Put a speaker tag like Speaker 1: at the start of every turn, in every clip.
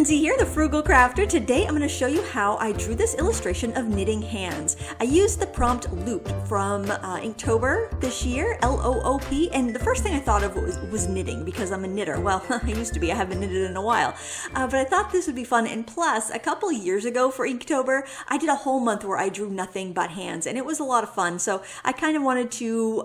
Speaker 1: Lindsay here, the Frugal Crafter. Today I'm going to show you how I drew this illustration of knitting hands. I used the prompt Loop from Inktober this year, L-O-O-P, and the first thing I thought of was knitting because I'm a knitter. Well, I used to be, I haven't knitted in a while, but I thought this would be fun. And plus, a couple of years ago for Inktober, I did a whole month where I drew nothing but hands, and it was a lot of fun. So I kind of wanted to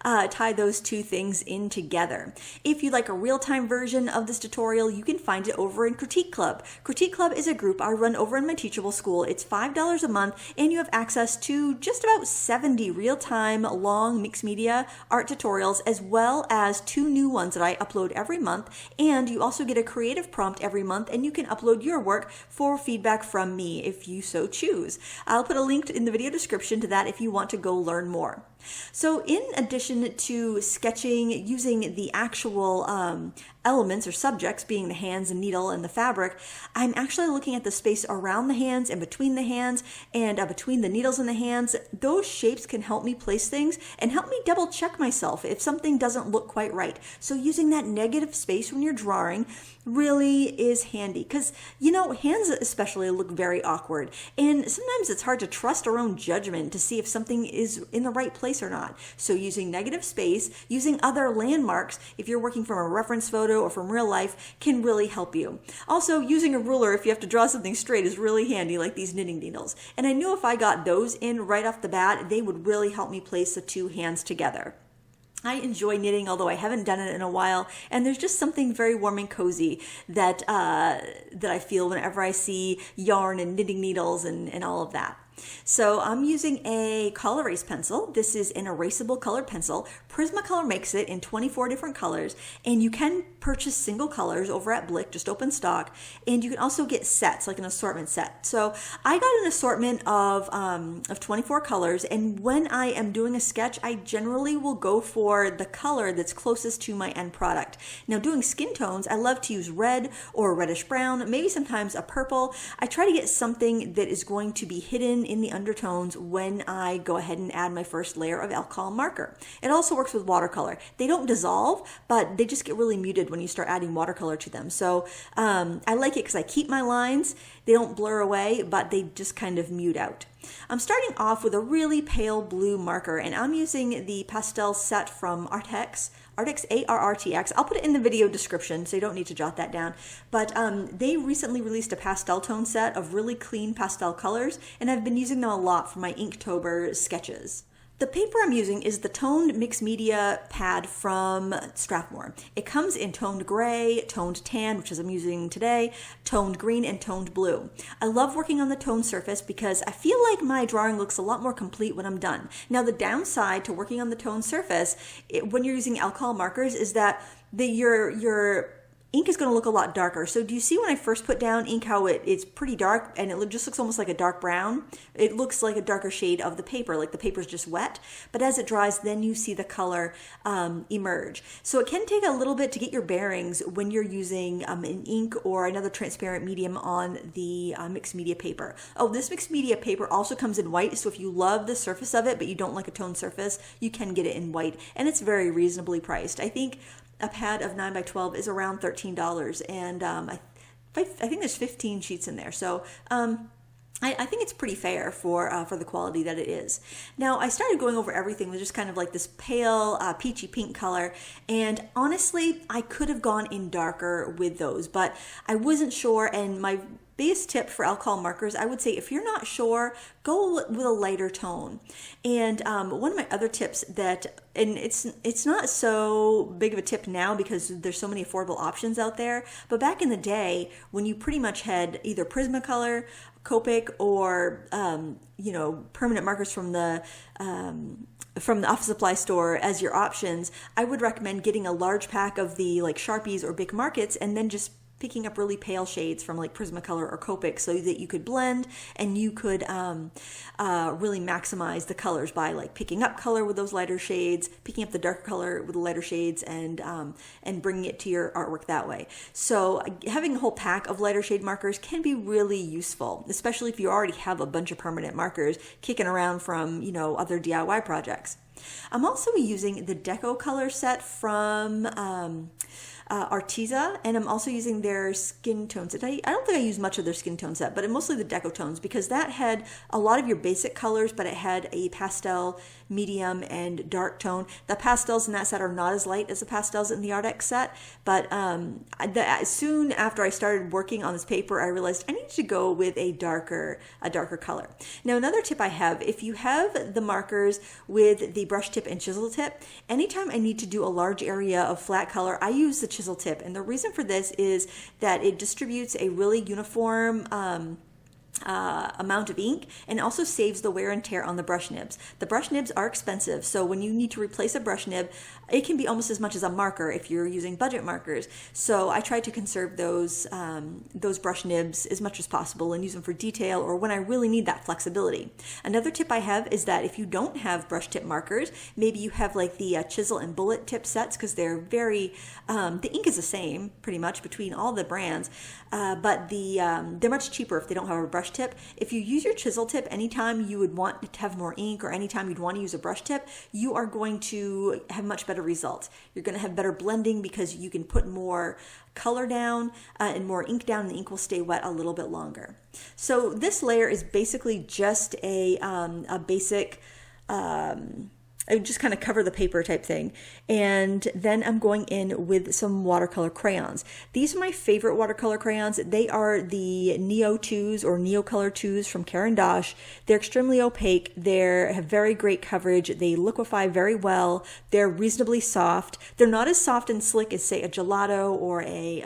Speaker 1: tie those two things in together. If you'd like a real-time version of this tutorial, you can find it over in Critique Club. Critique Club is a group I run over in my Teachable School. It's $5 a month, and you have access to just about 70 real-time long mixed media art tutorials, as well as 2 new ones that I upload every month. And you also get a creative prompt every month, and you can upload your work for feedback from me if you so choose. I'll put a link in the video description to that if you want to go learn more. So in addition to sketching using the actual elements or subjects, being the hands and needle and the fabric, I'm actually looking at the space around the hands and between the hands and between the needles and the hands. Those shapes can help me place things and help me double check myself if something doesn't look quite right. So using that negative space when you're drawing really is handy because, you know, hands especially look very awkward, and sometimes it's hard to trust our own judgment to see if something is in the right place or not. So using negative space, using other landmarks, if you're working from a reference photo or from real life, can really help you. Also, using a ruler if you have to draw something straight is really handy, like these knitting needles. And I knew if I got those in right off the bat, they would really help me place the two hands together. I enjoy knitting, although I haven't done it in a while, and there's just something very warm and cozy that I feel whenever I see yarn and knitting needles and all of that. So I'm using a color erase pencil. This is an erasable colored pencil. Prismacolor makes it in 24 different colors, and you can purchase single colors over at Blick, just open stock, and you can also get sets, like an assortment set. So I got an assortment of 24 colors, and when I am doing a sketch, I generally will go for the color that's closest to my end product. Now, doing skin tones, I love to use red or reddish brown, maybe sometimes a purple. I try to get something that is going to be hidden in the undertones when I go ahead and add my first layer of alcohol marker. It also works with watercolor. They don't dissolve, but they just get really muted when you start adding watercolor to them. So I like it because I keep my lines. They don't blur away, but they just kind of mute out. I'm starting off with a really pale blue marker, and I'm using the pastel set from Artx, A-R-R-T-X. I'll put it in the video description, so you don't need to jot that down. But they recently released a pastel tone set of really clean pastel colors, and I've been using them a lot for my Inktober sketches. The paper I'm using is the toned mixed media pad from Strathmore. It comes in toned gray, toned tan, which is I'm using today, toned green, and toned blue. I love working on the toned surface because I feel like my drawing looks a lot more complete when I'm done. Now, the downside to working on the toned surface when you're using alcohol markers is that your ink is going to look a lot darker. So do you see when I first put down ink how it's pretty dark and it just looks almost like a dark brown? It looks like a darker shade of the paper, like the paper's just wet. But as it dries, then you see the color emerge. So it can take a little bit to get your bearings when you're using an ink or another transparent medium on the mixed media paper. Oh, this mixed media paper also comes in white. So if you love the surface of it, but you don't like a toned surface, you can get it in white. And it's very reasonably priced. I think a pad of 9 by 12 is around $13, and I think there's 15 sheets in there. So I think it's pretty fair for the quality that it is. Now, I started going over everything with just kind of like this pale peachy pink color, and honestly, I could have gone in darker with those, but I wasn't sure, and my biggest tip for alcohol markers, I would say if you're not sure, go with a lighter tone. And one of my other tips that, and it's not so big of a tip now because there's so many affordable options out there, but back in the day when you pretty much had either Prismacolor, Copic, or permanent markers from the office supply store as your options, I would recommend getting a large pack of the like Sharpies or Bic markets and then just picking up really pale shades from like Prismacolor or Copic so that you could blend and you could really maximize the colors by like picking up color with those lighter shades, picking up the darker color with the lighter shades, and bringing it to your artwork that way. So having a whole pack of lighter shade markers can be really useful, especially if you already have a bunch of permanent markers kicking around from, other DIY projects. I'm also using the Deco color set from Arteza, and I'm also using their skin tone set. I don't think I use much of their skin tone set, but mostly the deco tones, because that had a lot of your basic colors, but it had a pastel, medium, and dark tone. The pastels in that set are not as light as the pastels in the Ardex set, but soon after I started working on this paper, I realized I needed to go with a darker color. Now, another tip I have, if you have the markers with the brush tip and chisel tip, anytime I need to do a large area of flat color, I use the chisel tip. And the reason for this is that it distributes a really uniform amount of ink, and also saves the wear and tear on the brush nibs. The brush nibs are expensive, so when you need to replace a brush nib, it can be almost as much as a marker if you're using budget markers. So I try to conserve those brush nibs as much as possible and use them for detail or when I really need that flexibility. Another tip I have is that if you don't have brush tip markers, maybe you have like the chisel and bullet tip sets, because they're very, the ink is the same pretty much between all the brands, but they're much cheaper if they don't have a brush tip. If you use your chisel tip anytime you would want to have more ink or anytime you'd want to use a brush tip, you are going to have much better results. You're going to have better blending because you can put more color down and more ink down, and the ink will stay wet a little bit longer. So this layer is basically just a basic I just kind of cover the paper type thing. And then I'm going in with some watercolor crayons. These are my favorite watercolor crayons. They are the Neo 2s or Neo Color 2s from Caran d'Ache. They're extremely opaque. They have very great coverage. They liquefy very well. They're reasonably soft. They're not as soft and slick as, say, a gelato or a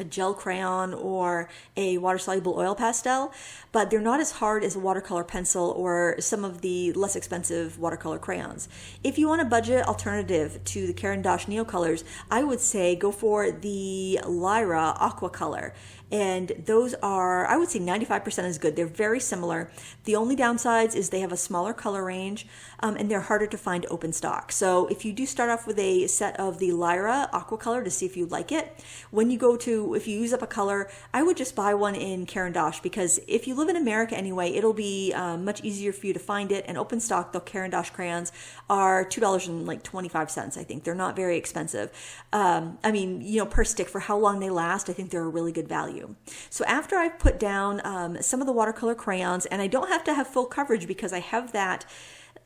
Speaker 1: gel crayon or a water-soluble oil pastel, but they're not as hard as a watercolor pencil or some of the less expensive watercolor crayons. If you want a budget alternative to the Caran d'Ache Neo Colors, I would say go for the Lyra Aqua Color. And those are, I would say 95% is good. They're very similar. The only downsides is they have a smaller color range and they're harder to find open stock. So if you do start off with a set of the Lyra Aqua Color to see if you like it, when you go to, if you use up a color, I would just buy one in Caran d'Ache, because if you live in America anyway, it'll be much easier for you to find it. And open stock, the Caran d'Ache crayons are $2.25, I think. They're not very expensive. I mean, you know, per stick, for how long they last, I think they're a really good value. So after I've put down some of the watercolor crayons, and I don't have to have full coverage because I have that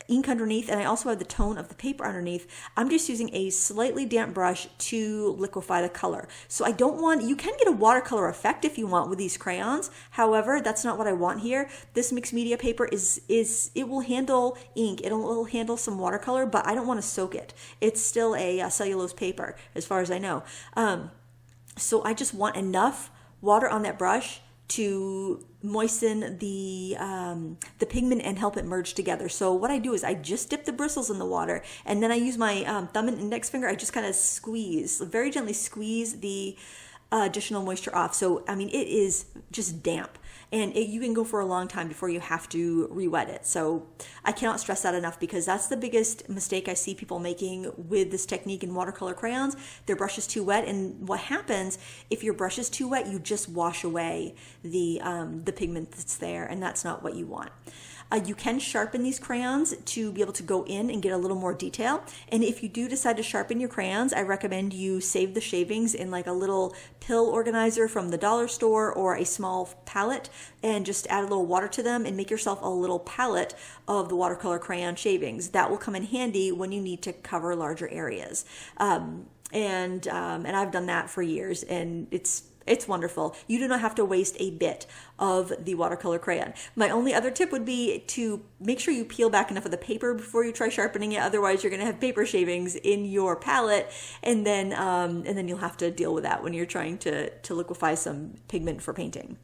Speaker 1: ink underneath and I also have the tone of the paper underneath, I'm just using a slightly damp brush to liquefy the color. So I don't want, you can get a watercolor effect if you want with these crayons. However, that's not what I want here. This mixed media paper it will handle ink, it will handle some watercolor, but I don't want to soak it. It's still a cellulose paper as far as I know. So I just want enough water on that brush to moisten the pigment and help it merge together. So what I do is I just dip the bristles in the water, and then I use my thumb and index finger. I just kind of squeeze, very gently squeeze the additional moisture off. So, I mean, it is just damp. And you can go for a long time before you have to re-wet it. So I cannot stress that enough, because that's the biggest mistake I see people making with this technique in watercolor crayons. Their brush is too wet, and what happens if your brush is too wet, you just wash away the pigment that's there, and that's not what you want. You can sharpen these crayons to be able to go in and get a little more detail. And if you do decide to sharpen your crayons, I recommend you save the shavings in like a little pill organizer from the dollar store or a small palette, and just add a little water to them and make yourself a little palette of the watercolor crayon shavings. That will come in handy when you need to cover larger areas. And I've done that for years, and it's wonderful. You do not have to waste a bit of the watercolor crayon. My only other tip would be to make sure you peel back enough of the paper before you try sharpening it. Otherwise, you're going to have paper shavings in your palette, and then you'll have to deal with that when you're trying to liquefy some pigment for painting.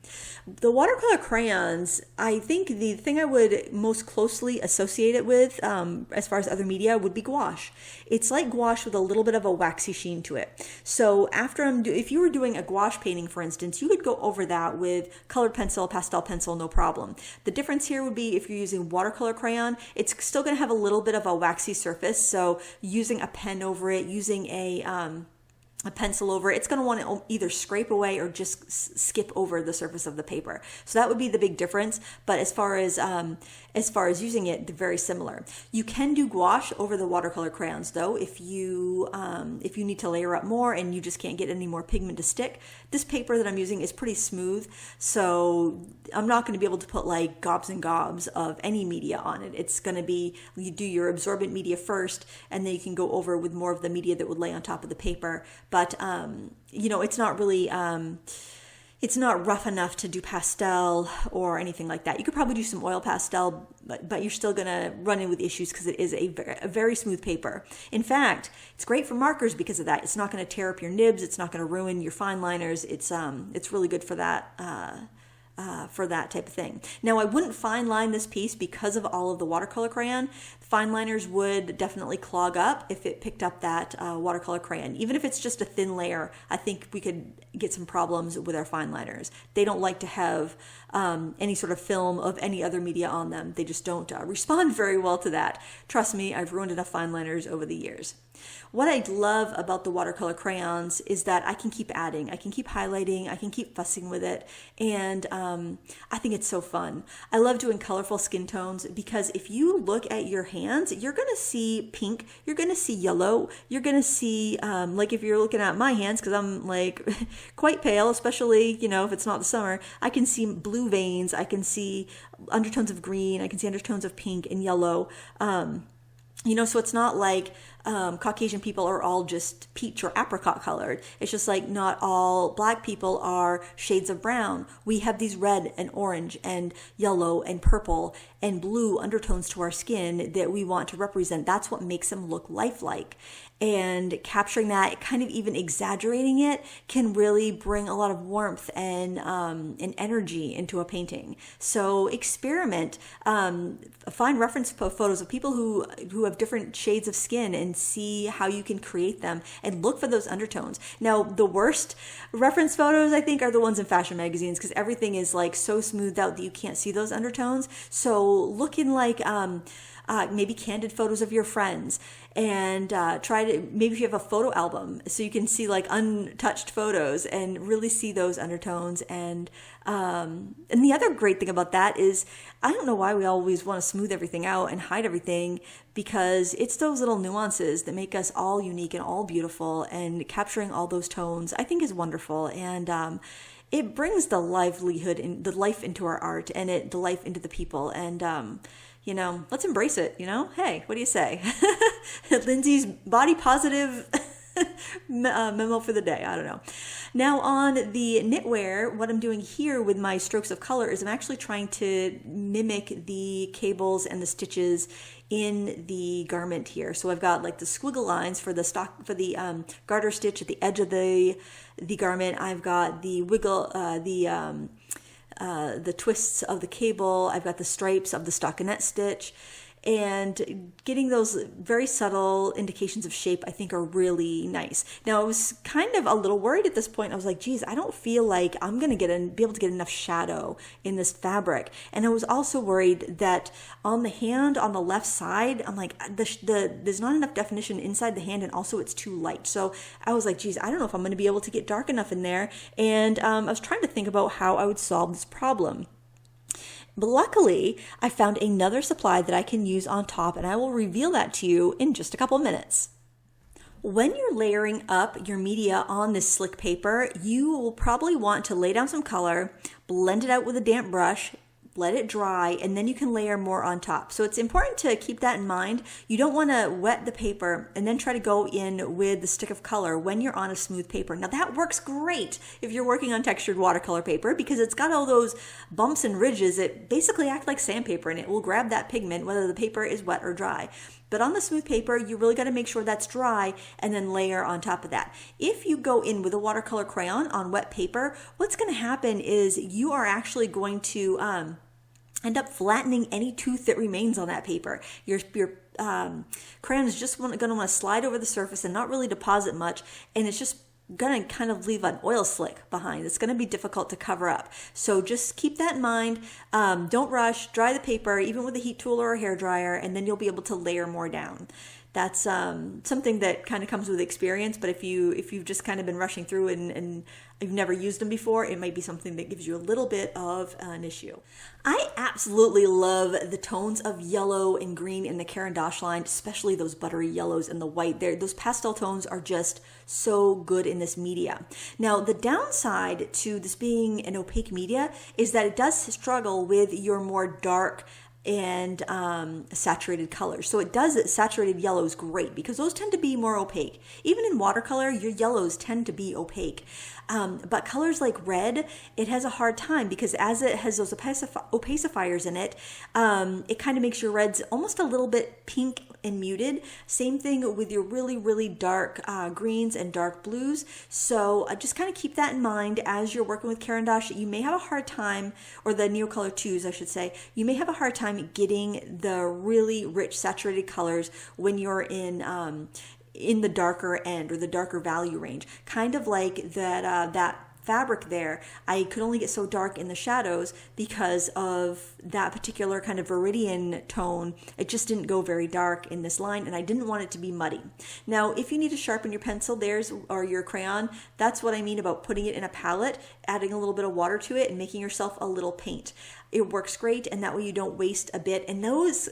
Speaker 1: The watercolor crayons, I think the thing I would most closely associate it with, as far as other media, would be gouache. It's like gouache with a little bit of a waxy sheen to it. So if you were doing a gouache painting, for instance, you could go over that with colored pencil, pastel pencil, no problem. The difference here would be if you're using watercolor crayon, it's still going to have a little bit of a waxy surface. So using a pen over it, using a a pencil over it, it's going to want to either scrape away or just skip over the surface of the paper. So that would be the big difference. But as far as using it, they're very similar. You can do gouache over the watercolor crayons though, if you need to layer up more and you just can't get any more pigment to stick. This paper that I'm using is pretty smooth, so I'm not going to be able to put like gobs and gobs of any media on it. It's going to be, you do your absorbent media first, and then you can go over with more of the media that would lay on top of the paper. But, it's not really, it's not rough enough to do pastel or anything like that. You could probably do some oil pastel, but you're still going to run in with issues because it is a very smooth paper. In fact, it's great for markers because of that. It's not going to tear up your nibs. It's not going to ruin your fine liners. It's really good for that. For that type of thing. Now, I wouldn't fine line this piece because of all of the watercolor crayon. Fine liners would definitely clog up if it picked up that watercolor crayon. Even if it's just a thin layer, I think we could get some problems with our fine liners. They don't like to have any sort of film of any other media on them. They just don't respond very well to that. Trust me, I've ruined enough fine liners over the years. What I love about the watercolor crayons is that I can keep adding, I can keep highlighting, I can keep fussing with it, and I think it's so fun. I love doing colorful skin tones because if you look at your hands, you're going to see pink, you're going to see yellow, you're going to see, like if you're looking at my hands, because I'm like quite pale, especially, if it's not the summer, I can see blue veins, I can see undertones of green, I can see undertones of pink and yellow. So it's not like Caucasian people are all just peach or apricot colored. It's just like not all black people are shades of brown. We have these red and orange and yellow and purple and blue undertones to our skin that we want to represent. That's what makes them look lifelike. And capturing that, kind of even exaggerating it, can really bring a lot of warmth and energy into a painting. So experiment. Find reference photos of people who have different shades of skin and see how you can create them and look for those undertones. Now, the worst reference photos, I think, are the ones in fashion magazines because everything is like so smoothed out that you can't see those undertones. So look in like maybe candid photos of your friends and try to, maybe if you have a photo album so you can see like untouched photos and really see those undertones. And the other great thing about that is I don't know why we always want to smooth everything out and hide everything, because it's those little nuances that make us all unique and all beautiful, and capturing all those tones I think is wonderful. And it brings the livelihood and the life into our art, and the life into the people. And let's embrace it, Hey, what do you say? Lindsay's body positive memo for the day. I don't know. Now on the knitwear, what I'm doing here with my strokes of color is I'm actually trying to mimic the cables and the stitches in the garment here. So I've got like the squiggle lines for the garter stitch at the edge of the garment. I've got the wiggle, the twists of the cable. I've got the stripes of the stockinette stitch, and getting those very subtle indications of shape I think are really nice. Now I was kind of a little worried at this point. I was like, geez, I don't feel like I'm going to be able to get enough shadow in this fabric. And I was also worried that on the hand on the left side, I'm like, there's not enough definition inside the hand, and also it's too light. So I was like, geez, I don't know if I'm going to be able to get dark enough in there. And I was trying to think about how I would solve this problem. But luckily, I found another supply that I can use on top, and I will reveal that to you in just a couple minutes. When you're layering up your media on this slick paper, you will probably want to lay down some color, blend it out with a damp brush, let it dry, and then you can layer more on top. So it's important to keep that in mind. You don't want to wet the paper and then try to go in with the stick of color when you're on a smooth paper. Now that works great if you're working on textured watercolor paper, because it's got all those bumps and ridges that basically act like sandpaper, and it will grab that pigment whether the paper is wet or dry. But on the smooth paper, you really got to make sure that's dry and then layer on top of that. If you go in with a watercolor crayon on wet paper, what's going to happen is you are actually going to end up flattening any tooth that remains on that paper. Your crayon is just going to want to slide over the surface and not really deposit much, and it's just going to kind of leave an oil slick behind. It's going to be difficult to cover up. So just keep that in mind. Don't rush. Dry the paper, even with a heat tool or a hair dryer, and then you'll be able to layer more down. That's something that kind of comes with experience, but if you've just kind of been rushing through and you've never used them before, it might be something that gives you a little bit of an issue. I absolutely love the tones of yellow and green in the Caran d'Ache line, especially those buttery yellows and the white. Those pastel tones are just so good in this media. Now, the downside to this being an opaque media is that it does struggle with your more dark and saturated colors. So saturated yellows great because those tend to be more opaque. Even in watercolor, your yellows tend to be opaque. But colors like red, it has a hard time because as it has those opacifiers in it, it kind of makes your reds almost a little bit pink and muted. Same thing with your really, really dark greens and dark blues. So just kind of keep that in mind as you're working with Caran d'Ache. You may have a hard time, or the Neocolor 2s, I should say, you may have a hard time getting the really rich saturated colors when you're in the darker end or the darker value range. Kind of like that fabric there, I could only get so dark in the shadows because of that particular kind of viridian tone. It just didn't go very dark in this line, and I didn't want it to be muddy. Now, if you need to sharpen your pencil or your crayon, that's what I mean about putting it in a palette, adding a little bit of water to it and making yourself a little paint. It works great, and that way you don't waste a bit. And those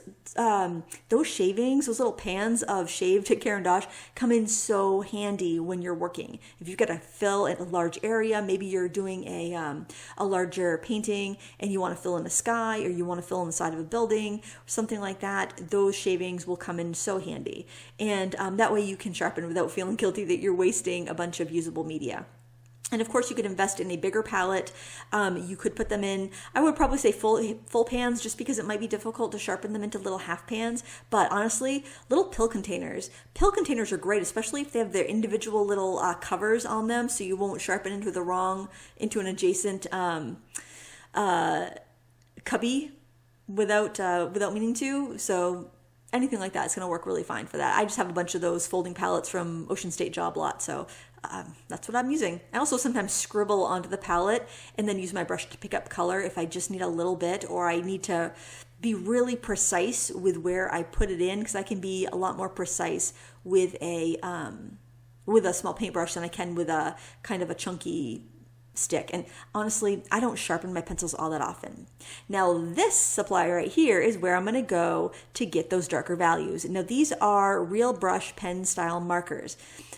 Speaker 1: shavings, those little pans of shaved Caran d'Ache come in so handy when you're working. If you've got to fill in a large area, maybe you're doing a larger painting and you want to fill in the sky, or you want to fill in the side of a building, or something like that, those shavings will come in so handy. And that way you can sharpen without feeling guilty that you're wasting a bunch of usable media. And of course, you could invest in a bigger palette. You could put them in, I would probably say full pans, just because it might be difficult to sharpen them into little half pans. But honestly, little pill containers. Pill containers are great, especially if they have their individual little covers on them, so you won't sharpen into an adjacent cubby without meaning to. So anything like that is going to work really fine for that. I just have a bunch of those folding palettes from Ocean State Job Lot, so that's what I'm using. I also sometimes scribble onto the palette and then use my brush to pick up color if I just need a little bit, or I need to be really precise with where I put it in, because I can be a lot more precise with a small paintbrush than I can with a kind of a chunky stick. And honestly, I don't sharpen my pencils all that often. Now, this supply right here is where I'm going to go to get those darker values. Now, these are real brush pen style markers.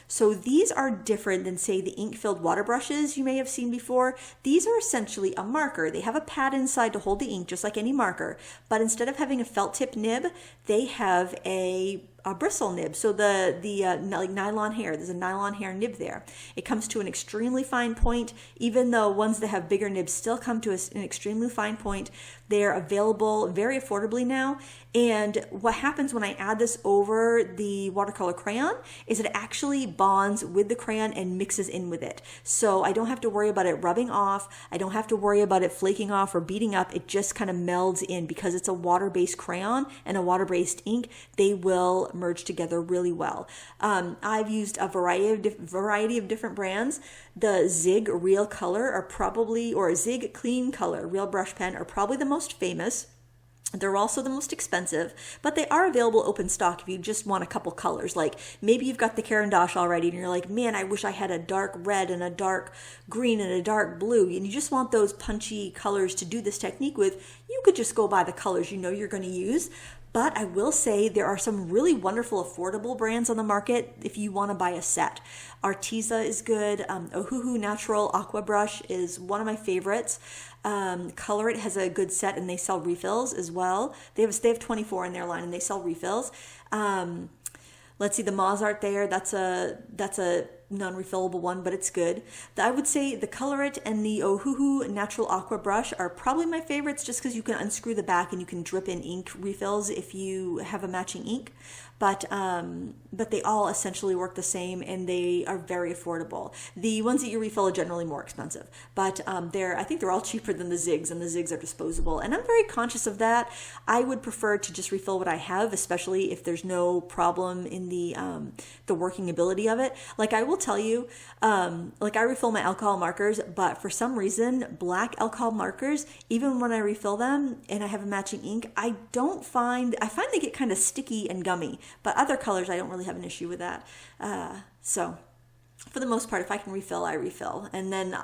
Speaker 1: So these are different than, say, the ink-filled water brushes you may have seen before. These are essentially a marker. They have a pad inside to hold the ink, just like any marker, but instead of having a felt tip nib, they have a bristle nib. So like nylon hair, there's a nylon hair nib there. It comes to an extremely fine point. Even though ones that have bigger nibs still come to an extremely fine point, they're available very affordably now. And what happens when I add this over the watercolor crayon is it actually bonds with the crayon and mixes in with it. So I don't have to worry about it rubbing off. I don't have to worry about it flaking off or beating up. It just kind of melds in because it's a water-based crayon and a water-based ink. They will merge together really well. I've used a variety of different brands. The Zig Real Color or Zig Clean Color Real Brush Pen are probably the most famous. They're also the most expensive, but they are available open stock if you just want a couple colors. Like maybe you've got the Caran d'Ache already and you're like, man, I wish I had a dark red and a dark green and a dark blue, and you just want those punchy colors to do this technique with. You could just go buy the colors you know you're going to use. But I will say there are some really wonderful affordable brands on the market if you want to buy a set. Arteza is good. Ohuhu Natural Aqua Brush is one of my favorites. Color It has a good set, and they sell refills as well. They have 24 in their line, and they sell refills. Let's see, the Mozart there, that's a non-refillable one, but it's good. I would say the Color It and the Ohuhu Natural Aqua Brush are probably my favorites, just because you can unscrew the back and you can drip in ink refills if you have a matching ink. But they all essentially work the same, and they are very affordable. The ones that you refill are generally more expensive, but I think they're all cheaper than the Zigs, and the Zigs are disposable. And I'm very conscious of that. I would prefer to just refill what I have, especially if there's no problem in the working ability of it. Like I will tell you, like I refill my alcohol markers, but for some reason, black alcohol markers, even when I refill them and I have a matching ink, I find they get kind of sticky and gummy. But other colors, I don't really have an issue with that. So for the most part, if I can refill, I refill. And then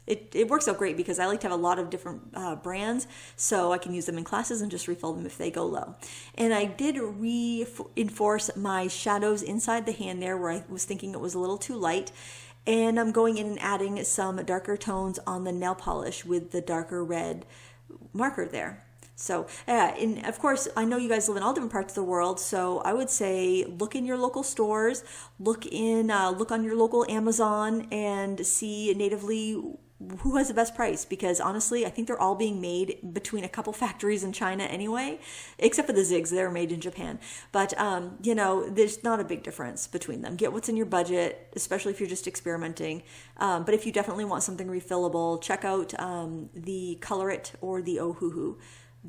Speaker 1: it works out great because I like to have a lot of different brands, so I can use them in classes and just refill them if they go low. And I did reinforce my shadows inside the hand there where I was thinking it was a little too light. And I'm going in and adding some darker tones on the nail polish with the darker red marker there. So, and of course, I know you guys live in all different parts of the world, so I would say look in your local stores, look on your local Amazon and see natively who has the best price, because honestly, I think they're all being made between a couple factories in China anyway, except for the zigs, they're made in Japan. But, there's not a big difference between them. Get what's in your budget, especially if you're just experimenting. But if you definitely want something refillable, check out the Color It or the Ohuhu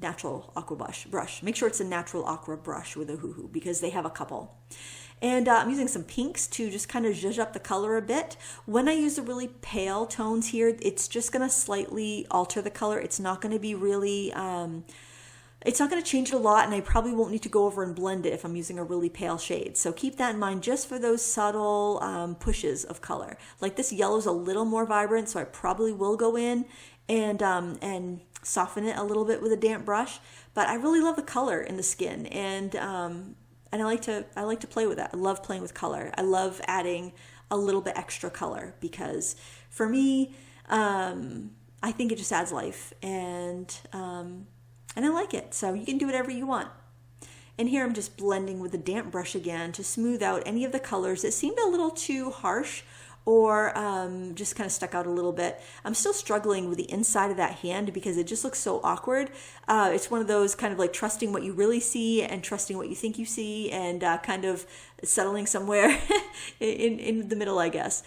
Speaker 1: natural aqua brush. Make sure it's a natural aqua brush with Ohuhu because they have a couple. And I'm using some pinks to just kind of zhuzh up the color a bit. When I use the really pale tones here, it's just going to slightly alter the color. It's not going to be really, it's not going to change it a lot, and I probably won't need to go over and blend it if I'm using a really pale shade. So keep that in mind just for those subtle pushes of color. Like this yellow is a little more vibrant, so I probably will go in and soften it a little bit with a damp brush. But I really love the color in the skin, and I like to play with that. I love playing with color. I love adding a little bit extra color because for me, I think it just adds life, and I like it. So you can do whatever you want. And here I'm just blending with a damp brush again to smooth out any of the colors that seemed a little too harsh or just kind of stuck out a little bit. I'm still struggling with the inside of that hand because it just looks so awkward. It's one of those kind of like trusting what you really see and trusting what you think you see, and kind of settling somewhere in the middle, I guess.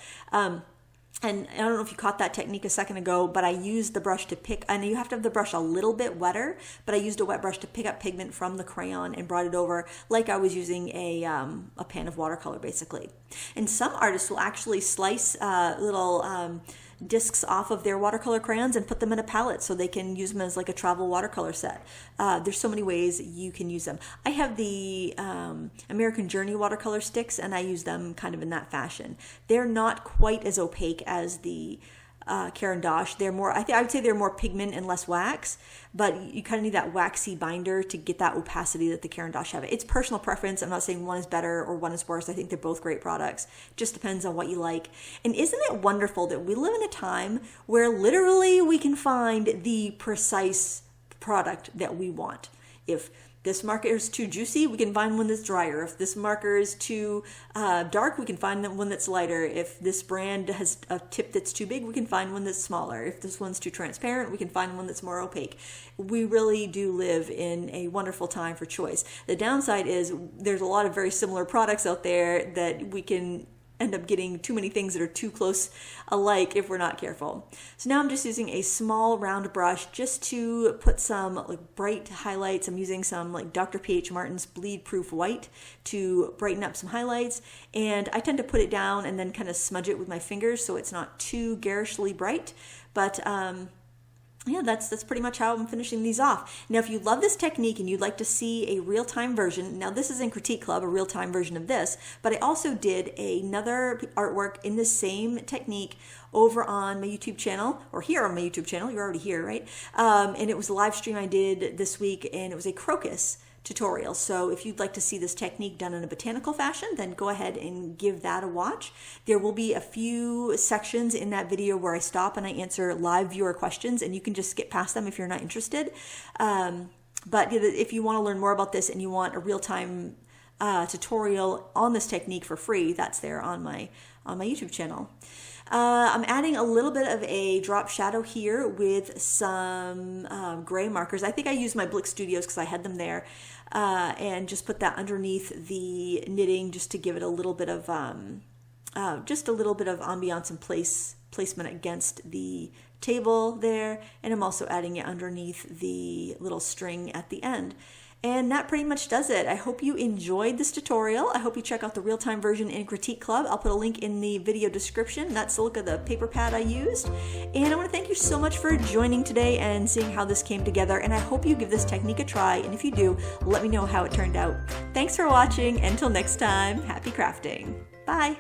Speaker 1: And I don't know if you caught that technique a second ago, but I used the brush to pick, and you have to have the brush a little bit wetter, but I used a wet brush to pick up pigment from the crayon and brought it over like I was using a pan of watercolor, basically. And some artists will actually slice little discs off of their watercolor crayons and put them in a palette so they can use them as like a travel watercolor set. There's so many ways you can use them. I have the American Journey watercolor sticks, and I use them kind of in that fashion. They're not quite as opaque as the Caran d'Ache. They're more, I would say they're more pigment and less wax, but you kind of need that waxy binder to get that opacity that the Caran d'Ache have. It's personal preference. I'm not saying one is better or one is worse. I think they're both great products. Just depends on what you like. And isn't it wonderful that we live in a time where literally we can find the precise product that we want? If this marker is too juicy, we can find one that's drier. If this marker is too dark, we can find one that's lighter. If this brand has a tip that's too big, we can find one that's smaller. If this one's too transparent, we can find one that's more opaque. We really do live in a wonderful time for choice. The downside is there's a lot of very similar products out there that we can end up getting too many things that are too close alike if we're not careful. So now I'm just using a small round brush just to put some like bright highlights. I'm using some like Dr. P.H. Martin's Bleed Proof White to brighten up some highlights, and I tend to put it down and then kind of smudge it with my fingers so it's not too garishly bright. But yeah, that's pretty much how I'm finishing these off. Now, if you love this technique and you'd like to see a real-time version, now this is in Critique Club, a real-time version of this, but I also did another artwork in the same technique over on my YouTube channel, or here on my YouTube channel. You're already here, right? And it was a live stream I did this week, and it was a crocus tutorial. So if you'd like to see this technique done in a botanical fashion, then go ahead and give that a watch. There will be a few sections in that video where I stop and I answer live viewer questions, and you can just skip past them if you're not interested. But if you want to learn more about this and you want a real-time tutorial on this technique for free, that's there on my YouTube channel. I'm adding a little bit of a drop shadow here with some gray markers. I think I used my Blick Studios because I had them there, and just put that underneath the knitting just to give it a little bit of ambiance and placement against the table there. And I'm also adding it underneath the little string at the end. And that pretty much does it. I hope you enjoyed this tutorial. I hope you check out the real-time version in Critique Club. I'll put a link in the video description. That's the look of the paper pad I used. And I want to thank you so much for joining today and seeing how this came together. And I hope you give this technique a try. And if you do, let me know how it turned out. Thanks for watching. Until next time, happy crafting. Bye.